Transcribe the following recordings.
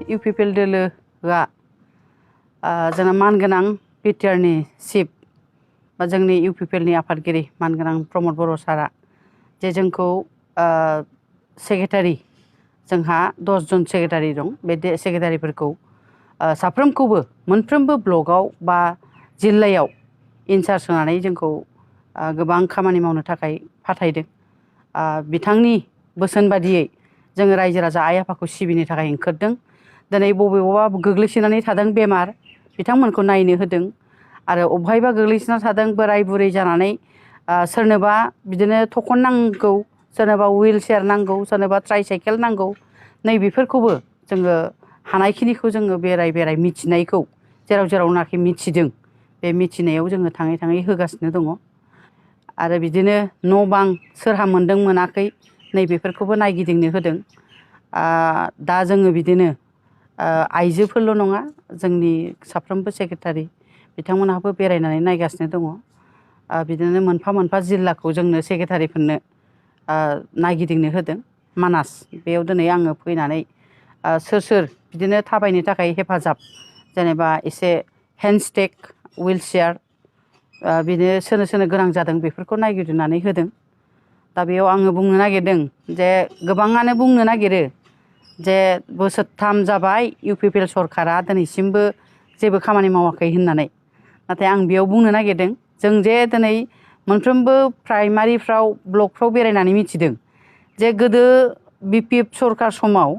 UPPL दोलोआ जोंना मानगोनां बिटिआरनि चिफ बा जोंनि इउपिपिएलनि आफादगिरि मानगोनां प्रमद बर' सारा जे जोंखौ सेक्रेटारि जोंहा 10 जन सेक्रेटारि दं। बे सेक्रेटारिफोरखौ साफ्रोमखौबो मोनफ्रोमबो ब्लकआव बा जिल्लायाव इनचार्ज होनानै जोंखौ गोबां खामानि मावनो थाखाय फाथायदों। बिथांनि बोसोन बादियै जोङो रायजो राजा आइ आफाखौ सिबिनो थाखाय ओंखारदों। दिनै बबेयावबा गोग्लैसोनानै थादों बेमार, बिथांमोनखौ नायनो होदों। आरो अबहायबा गोग्लैसोना थादों बोराय बुरै जानानै सोरनोबा बिदिनो थखन नांगौ, सोरनोबा हुइल चेयार नांगौ, सोरनोबा ट्राइसाइकेल नांगौ। नैबेफोरखौबो जोङो हानायखिनिखौ जोङो बेराय मिथिनायखौ जेरावनाखि मिथिदों बे मिथिनायाव जोङो थाङै थाङै होगासिनो दङ। आरो बिदिनो न' बां सोरहा मोनदों मोनाखै नैबेफोरखौबो नायगिदिंनो होदों। दा जोङो बिदिनो आइजोफोरल' नङा, जोंनि साफ्रोमबो सेक्रेटारि बिथांमोनहाबो बेरायनानै नायगासिनो दङ। बिदिनो मोनफा मोनफा जिल्लाखौ जोंनो सेक्रेटारिफोरनो नायगिदिंनो होदों। मानास बेयाव दिनै आङो फैनानै सोर सोर बिदिनो थाबायनो थाखाय हेफाजाब, जेनेबा एसे हेन्डस्टेक, हुइल चेयार बिदिनो सोरनो गोनां जादों बेफोरखौ नायगिदिंनानै होदों। दा बेयाव आङो बुंनो नागिरदों जे गोबाङानो बुंनो नागिरो जे बोसोरथाम जाबाय इउपिपिएल सरकारा दिनैसिमबो जेबो खामानि मावाखै होननानै। नाथाय आं बेयाव बुंनो नागिरदों जों जे दिनै मोनफ्रोमबो प्राइमारिफ्राव ब्लकफ्राव बेरायनानै मिथिदों जे गोदो बिपिएफ सरकार समाव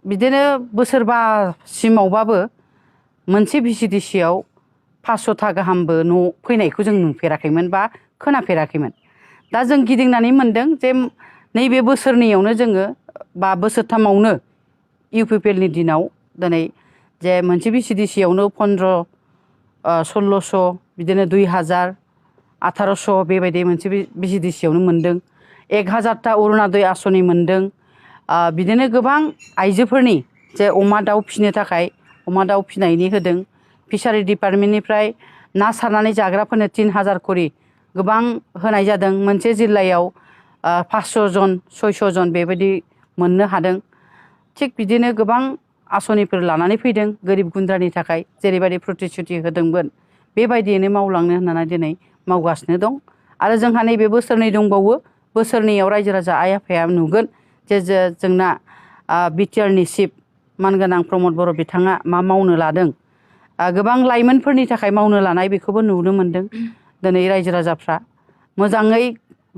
बिदिनो बोसोरबासिमावबाबो मोनसे भिसिडिसिआव 500था गाहामबो न' फैनायखौ जों नुफेराखैमोन बा खोनाफेराखैमोन। दा जों गिदिंनानै मोनदों जे नैबे बोसोरनैयावनो जोङो बा बोसोरथामावनो इउपिपिएलनि दिनाव दिनै जे मोनसे भिसिडिसिआवनो 1500-1600 बिदिनो 2000, 1800 बेबायदि मोनसे भिसिडिसिआवनो मोनदों। 1000था अरुण'दय आसनि मोनदों। बिदिनो गोबां आइजोफोरनि जे अमा दाउ फिसिनो थाखाय अमा दाउ फिनायनि होदों। फिसारि डिपार्टमेन्टनिफ्राय ना सारनानै जाग्राफोरनो 3000 खरि गोबां होनाय जादों। मोनसे जिल्लायाव 500 जन 600 जन बेबायदि मोननो हादों। थिग बिदिनो गोबां आसनिफोर लानानै फैदों गोरिब गुन्द्रानि थाखाय, जेरैबायदि प्रतिश्रुति होदोंमोन बेबायदियैनो मावलांनो होननानै दिनै मावगासिनो दं। आरो जोंहा नैबे बोसोरनै दंबावो। बोसोरनैयाव रायजो राजा आइ आफाया नुगोन जे जोंना बिटिआरनि चिफ मानगोनां प्रमद बर' बिथाङा मा मावनो लादों। गोबां लाइमोनफोरनि थाखाय मावनो लानाय बेखौबो नुनो मोनदों। दिनै रायजो राजाफ्रा मोजाङै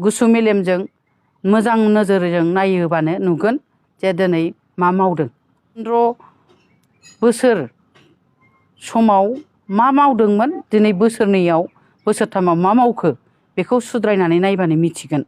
गुसु मेलेमजों मोजां नोजोरजों नायोबानो नुगोन जे दिनै मा मावदों। 15 बोसोर समाव मा मावदोंमोन, दिनै बोसोरनैयाव बोसोरथामाव मा मावखो बेखौ सुद्रायनानै नायबानो मिथिगोन।